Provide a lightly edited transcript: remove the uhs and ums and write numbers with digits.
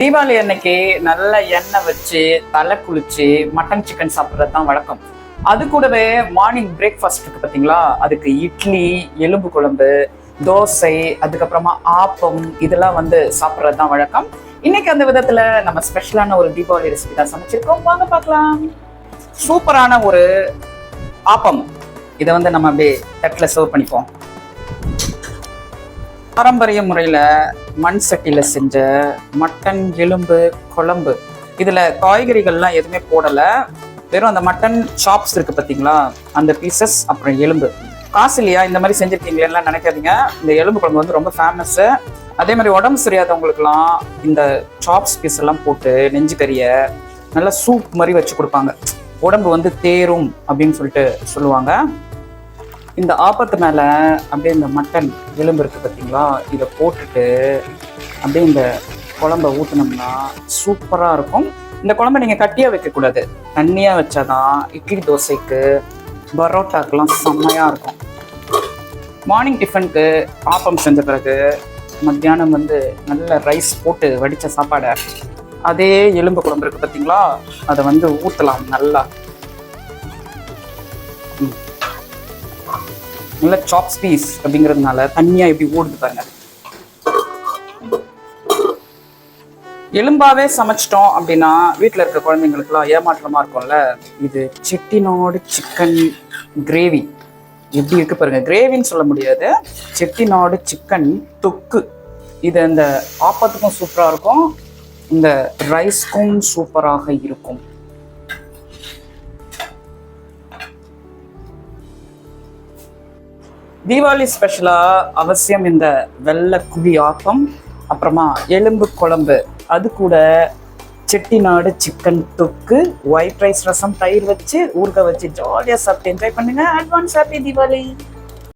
தீபாவளி அன்னைக்கு நல்ல எண்ணெய் வச்சு தலை குளிச்சு மட்டன் சிக்கன் சாப்பிட்றது தான் வழக்கம். அது கூடவே மார்னிங் பிரேக்ஃபாஸ்ட்டுக்கு பார்த்தீங்களா, அதுக்கு இட்லி, எலும்பு குழம்பு, தோசை, அதுக்கப்புறமா ஆப்பம் இதெல்லாம் சாப்பிட்றது தான் வழக்கம். இன்னைக்கு அந்த விதத்துல நம்ம ஸ்பெஷலான ஒரு தீபாவளி ரெசிபி தான் சமைச்சிருக்கோம். வாங்க பார்க்கலாம். சூப்பரான ஒரு ஆப்பம். இதை நம்ம அப்படியே தட்டில் சர்வ் பண்ணிப்போம். பாரம்பரிய முறையில் மண் சட்டியில் செஞ்ச மட்டன் எலும்பு குழம்பு. இதில் காய்கறிகள்லாம் எதுவுமே போடலை, வெறும் அந்த மட்டன் சாப்ஸ் இருக்குது பார்த்தீங்களா, அந்த பீசஸ், அப்புறம் எலும்பு. காசு இல்லையா இந்த மாதிரி செஞ்சுருக்கீங்களேலாம் நினைக்காதீங்க. இந்த எலும்பு குழம்பு ரொம்ப ஃபேமஸ்ஸு. அதே மாதிரி உடம்பு சரியாதவங்களுக்குலாம் இந்த சாப்ஸ் பீஸ் எல்லாம் போட்டு நெஞ்சு கறியை நல்லா சூப் மாதிரி வச்சு கொடுப்பாங்க. உடம்பு தேரும் அப்படின்னு சொல்லிட்டு சொல்லுவாங்க. இந்த ஆப்பத்து மேலே அப்படியே இந்த மட்டன் எலும்பு இருக்குது பார்த்தீங்களா, இதை போட்டுட்டு அப்படியே இந்த குழம்ப ஊற்றினோம்னா சூப்பராக இருக்கும். இந்த குழம்பை நீங்கள் கட்டியாக வைக்கக்கூடாது, தண்ணியாக வச்சாதான் இட்லி, தோசைக்கு, பரோட்டாக்கெலாம் செம்மையாக இருக்கும். மார்னிங் டிஃபனுக்கு ஆப்பம் செஞ்ச பிறகு மத்தியானம் நல்ல ரைஸ் போட்டு வடித்த சாப்பாடை அதே எலும்பு குழம்பு இருக்குது பார்த்தீங்களா, அதை ஊற்றலாம். நல்லா நல்ல சாப்ஸ் பீஸ் அப்படிங்கிறதுனால தண்ணியாக எப்படி ஓடுது பாருங்க. எலும்பாவே சமைச்சிட்டோம் அப்படின்னா வீட்டில் இருக்க குழந்தைங்களுக்குலாம் ஏமாற்றமாக இருக்கும்ல. இது செட்டிநாடு சிக்கன் கிரேவி எப்படி இருக்கு பாருங்க. கிரேவின்னு சொல்ல முடியாது, செட்டிநாடு சிக்கன் தொக்கு. இது இந்த ஆப்பத்துக்கும் சூப்பராக இருக்கும், இந்த ரைஸ்க்கும் சூப்பராக இருக்கும். தீபாவளி ஸ்பெஷலா அவசியம் இந்த வெள்ளை குழி ஆப்பம், அப்புறமா எலும்பு குழம்பு, அது கூட செட்டிநாடு சிக்கன் தொக்கு, ஒயிட் ரைஸ், ரசம், தயிர் வச்சு ஊறுகாய் வச்சு ஜாலியாக சாப்பிட்டு என்ஜாய் பண்ணுங்க. Advance happy Deepavali.